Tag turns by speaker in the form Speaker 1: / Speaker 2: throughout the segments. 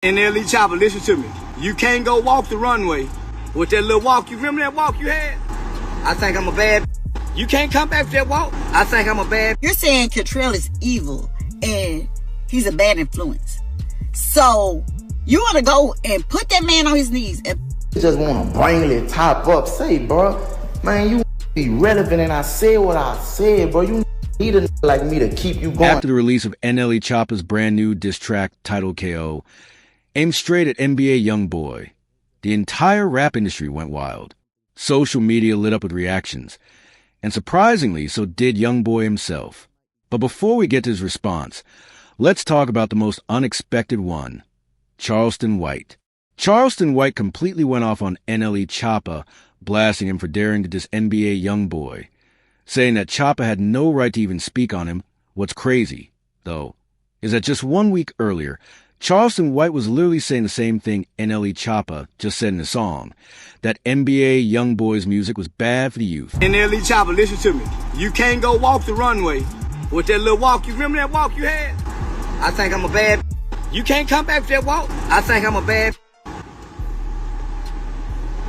Speaker 1: NLE Chopper, listen to me. You can't go walk the runway with that little walk. You remember that walk you had? I think I'm a bad. You can't come back with that walk. I think I'm a bad.
Speaker 2: You're saying Cantrell is evil and he's a bad influence. So you want to go and put that man on his knees and
Speaker 3: You just want to bring it top up. Say, bro, man, you be relevant, and I said what I said, bro. You need a like me to keep you going.
Speaker 4: After the release of NLE Choppa's brand new diss track titled KO, aimed straight at NBA YoungBoy, the entire rap industry went wild. Social media lit up with reactions, and surprisingly, so did YoungBoy himself. But before we get to his response, let's talk about the most unexpected one, Charleston White. Charleston White completely went off on NLE Choppa, blasting him for daring to diss NBA YoungBoy, saying that Choppa had no right to even speak on him. What's crazy, though, is that just 1 week earlier, Charleston White was literally saying the same thing NLE Choppa just said in the song, that NBA YoungBoy's music was bad for the youth.
Speaker 1: NLE Chopper, listen to me. You can't go walk the runway with that little walk. You remember that walk you had? I think I'm a bad. You can't come back with that walk. I think I'm a bad.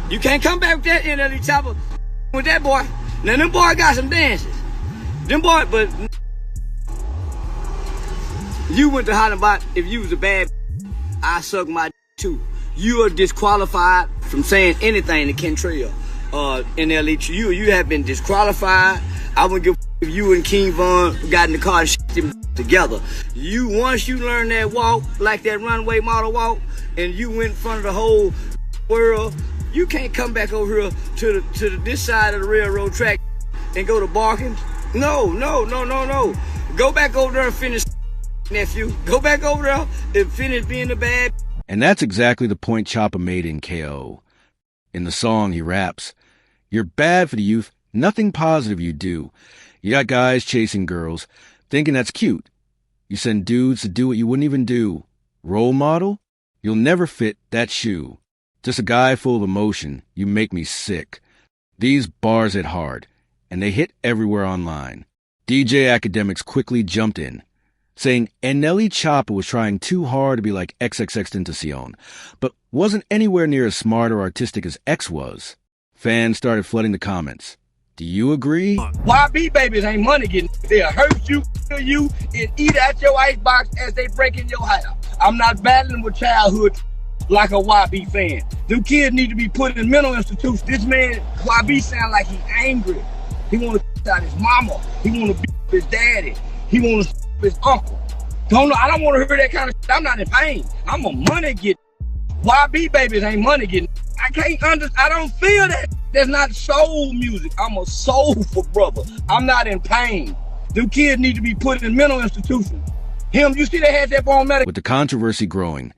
Speaker 1: You can't come back with that NLE Chopper with that boy. Now them boy got some dances. Them boy, but you went to holler about if you was a bad, I suck my too. You are disqualified from saying anything to Cantrell. NLE, you have been disqualified. I wouldn't give if you and King Von got in the car and shit them together. Once you learn that walk, like that runway model walk, and you went in front of the whole world, you can't come back over here to this side of the railroad track and go to barking. No. Go back over there and finish, nephew. Go back over there and finish being the bad.
Speaker 4: And that's exactly the point Choppa made in KO. In the song, he raps, "You're bad for the youth, nothing positive you do. You got guys chasing girls, thinking that's cute. You send dudes to do what you wouldn't even do. Role model? You'll never fit that shoe. Just a guy full of emotion, you make me sick." These bars hit hard, and they hit everywhere online. DJ Academics quickly jumped in, saying NLE Choppa was trying too hard to be like XXXTentacion, but wasn't anywhere near as smart or artistic as X was. Fans started flooding the comments. Do you agree?
Speaker 1: YB babies ain't money getting. They'll hurt you, kill you, and eat at your icebox as they break in your house. I'm not battling with childhood like a YB fan. Them kids need to be put in mental institutions. This man, YB, sound like he angry. He want to out his mama. He want to beat his daddy. He want to his uncle. I don't want to hear that kind of shit. I'm not in pain. I'm a money getter. YB babies ain't money getting. I don't feel that. That's not soul music. I'm a soulful brother. I'm not in pain. Them kids need to be put in mental institutions. You see they had that on medical.
Speaker 4: With the controversy growing,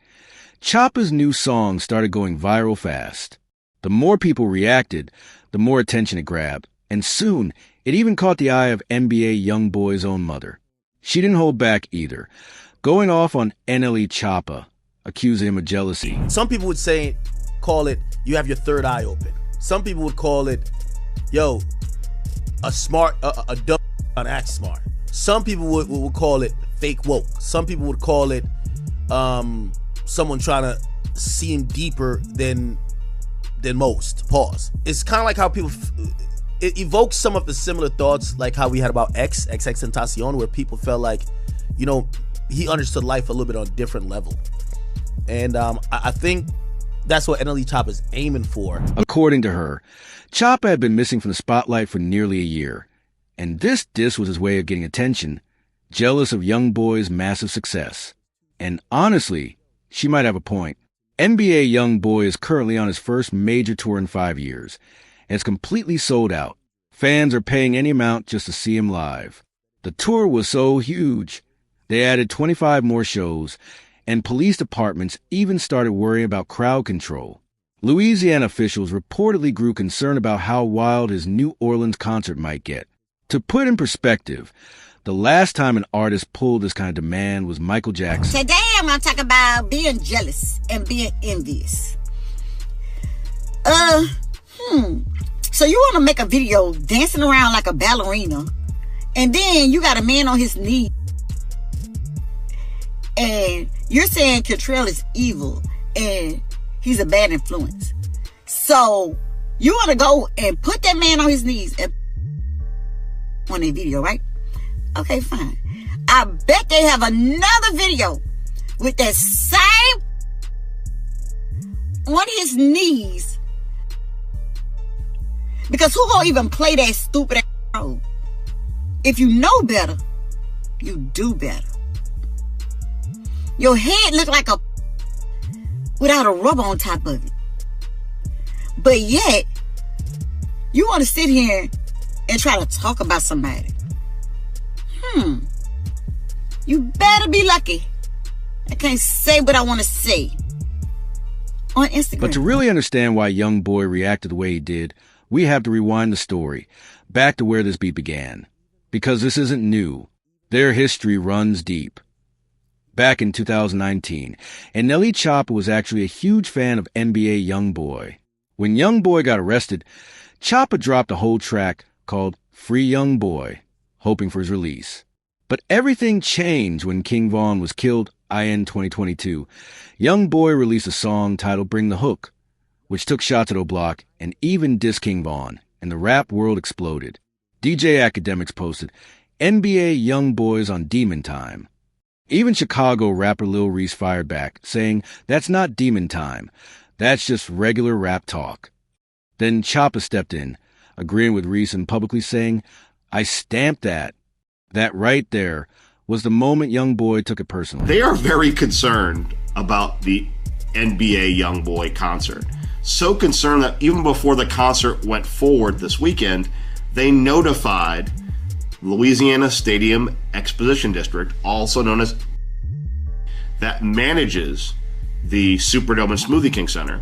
Speaker 4: Choppa's new song started going viral fast. The more people reacted, the more attention it grabbed, and soon it even caught the eye of NBA YoungBoy's own mother. She didn't hold back either, going off on NLE Choppa, accusing him of jealousy.
Speaker 5: Some people would call it, you have your third eye open. Some people would call it, yo, a dumb act smart. Some people would call it fake woke. Some people would call it someone trying to seem deeper than most. Pause. It's kind of like how people, it evokes some of the similar thoughts like how we had about XXXTentacion, where people felt like, he understood life a little bit on a different level. And I think that's what NLE Choppa is aiming for.
Speaker 4: According to her, Choppa had been missing from the spotlight for nearly a year, and this diss was his way of getting attention, jealous of YoungBoy's massive success. And honestly, she might have a point. NBA YoungBoy is currently on his first major tour in 5 years, and it's completely sold out. Fans are paying any amount just to see him live. The tour was so huge, they added 25 more shows, and police departments even started worrying about crowd control. Louisiana officials reportedly grew concerned about how wild his New Orleans concert might get. To put in perspective, the last time an artist pulled this kind of demand was Michael Jackson.
Speaker 2: Today I'm going to talk about being jealous and being envious. So you want to make a video dancing around like a ballerina, and then you got a man on his knee, and You're saying Cantrell is evil and he's a bad influence. So you want to go and put that man on his knees on a video, right? Okay, fine. I bet they have another video with that same on his knees. Because who gonna even play that stupid ass role? If you know better, you do better. Your head look like a without a rubber on top of it. But yet, you want to sit here and try to talk about somebody. You better be lucky. I can't say what I want to say on Instagram.
Speaker 4: But to really understand why YoungBoy reacted the way he did, we have to rewind the story back to where this beat began. Because this isn't new. Their history runs deep. Back in 2019, NLE Choppa was actually a huge fan of NBA YoungBoy. When YoungBoy got arrested, Choppa dropped a whole track called Free YoungBoy, hoping for his release. But everything changed when King Von was killed in 2022. YoungBoy released a song titled Bring the Hook, which took shots at O'Block and even dissed King Von, and the rap world exploded. DJ Academics posted, NBA YoungBoy's on Demon Time. Even Chicago rapper Lil Reese fired back, saying, that's not demon time. That's just regular rap talk. Then Choppa stepped in, agreeing with Reese and publicly saying, I stamped that. That right there was the moment YoungBoy took it personally.
Speaker 6: They are very concerned about the NBA YoungBoy concert. So concerned that even before the concert went forward this weekend, they notified Louisiana Stadium Exposition District, also known as that manages the Superdome and Smoothie King Center,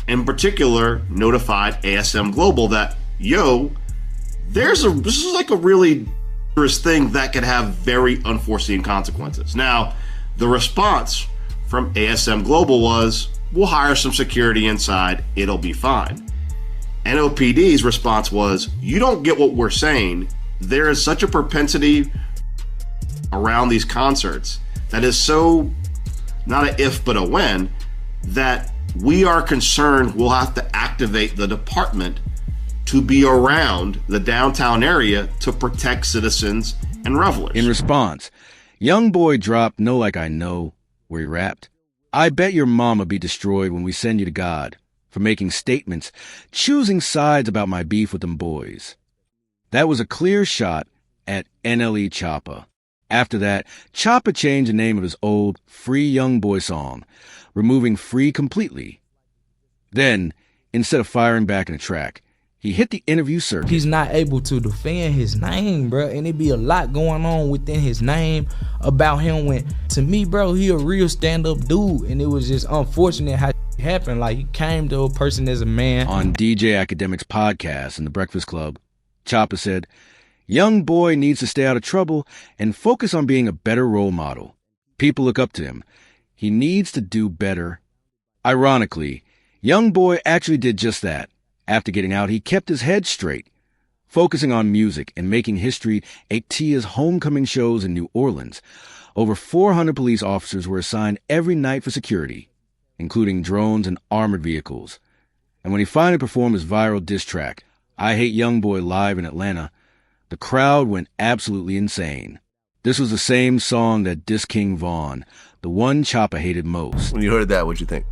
Speaker 6: in particular notified ASM Global that, this is like a really dangerous thing that could have very unforeseen consequences. Now, the response from ASM Global was, we'll hire some security inside, it'll be fine. NOPD's response was, you don't get what we're saying. There is such a propensity around these concerts that is so not an if but a when that we are concerned we'll have to activate the department to be around the downtown area to protect citizens and revelers.
Speaker 4: In response, YoungBoy dropped Know Like I Know, where he rapped, I bet your mama be destroyed when we send you to God for making statements, choosing sides about my beef with them boys. That was a clear shot at NLE Choppa. After that, Choppa changed the name of his old Free YoungBoy song, removing free completely. Then, instead of firing back in a track, he hit the interview circuit.
Speaker 7: He's not able to defend his name, bro, and it be a lot going on within his name about him when, to me, bro, he a real stand-up dude, and it was just unfortunate how it happened. Like, he came to a person as a man.
Speaker 4: On DJ Academics podcast in The Breakfast Club, Choppa said, YoungBoy needs to stay out of trouble and focus on being a better role model. People look up to him. He needs to do better. Ironically, YoungBoy actually did just that. After getting out, he kept his head straight, focusing on music and making history at Tia's homecoming shows in New Orleans. Over 400 police officers were assigned every night for security, including drones and armored vehicles. And when he finally performed his viral diss track, I Hate YoungBoy, live in Atlanta, the crowd went absolutely insane. This was the same song that dissed King Von, the one Choppa hated most.
Speaker 8: When you heard that, what'd you think?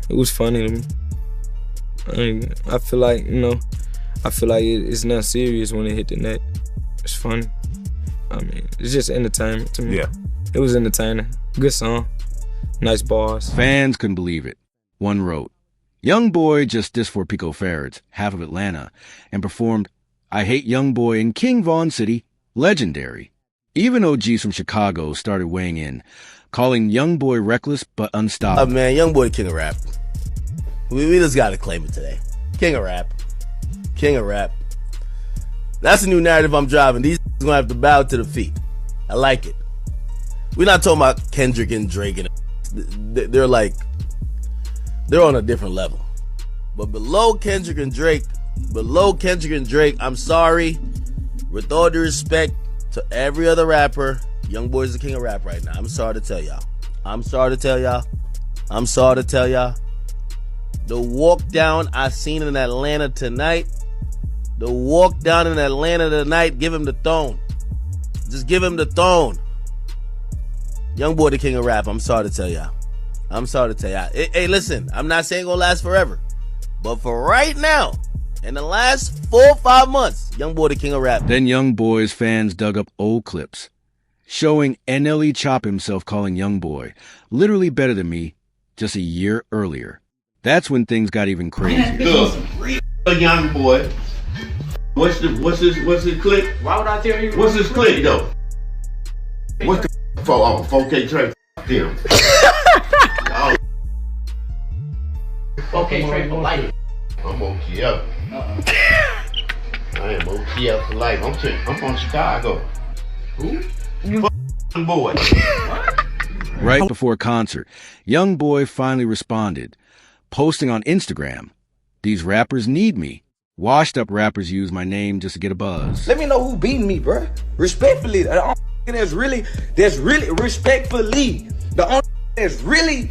Speaker 7: It was funny to me. I feel like, it's not serious when it hit the net. It's funny. It's just entertainment to me.
Speaker 8: Yeah.
Speaker 7: It was entertaining. Good song. Nice bars.
Speaker 4: Fans couldn't believe it. One wrote, YoungBoy just dissed for Pico Farrads, half of Atlanta, and performed I Hate YoungBoy in King Von City, legendary. Even OGs from Chicago started weighing in, calling YoungBoy reckless but unstoppable.
Speaker 5: Man, YoungBoy king of rap. We just gotta claim it today. King of rap. King of rap. That's a new narrative I'm driving. These gonna have to bow to the feet. I like it. We're not talking about Kendrick and Drake and they're on a different level. But below Kendrick and Drake, I'm sorry. With all due respect to every other rapper, YoungBoy's the king of rap right now. I'm sorry to tell y'all. I'm sorry to tell y'all. The walk down I seen in Atlanta tonight. Give him the throne. Just give him the throne. YoungBoy, the king of rap. I'm sorry to tell y'all. Hey, listen, I'm not saying it's gonna last forever. But for right now, in the last 4 or 5 months, YoungBoy, the king of rap.
Speaker 4: Then YoungBoy's fans dug up old clips, showing NLE Chop himself calling YoungBoy literally better than me just a year earlier. That's when things got even crazier.
Speaker 8: Look, YoungBoy. What's his clip? Why would I tell you? What's his clip though? What's the 4K Trey? Him. Oh. 4K Trey for life. I'm okay up. I am okay up for life. I'm from Chicago. Who? Boy.
Speaker 4: Right before concert, YoungBoy finally responded, posting on Instagram, "These rappers need me. Washed up rappers use my name just to get a buzz."
Speaker 9: Let me know who beating me, bro. Respectfully, the only that's really respectfully. The only that's really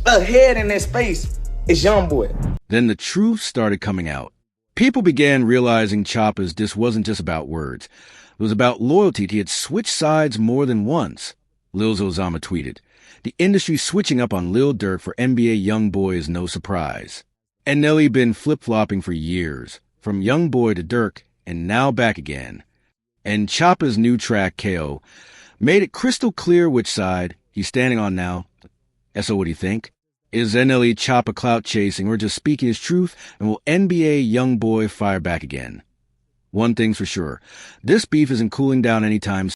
Speaker 9: ahead in that space is YoungBoy.
Speaker 4: Then the truth started coming out. People began realizing Chopper's diss wasn't just about words. It was about loyalty. He had switched sides more than once. Lil Zozama tweeted, "The industry switching up on Lil Durk for NBA YoungBoy is no surprise." NLE been flip-flopping for years, from YoungBoy to Durk, and now back again. And Chopper's new track, KO, made it crystal clear which side he's standing on now. So what do you think? Is NLE Chopper clout chasing or just speaking his truth? And will NBA YoungBoy fire back again? One thing's for sure, this beef isn't cooling down anytime soon.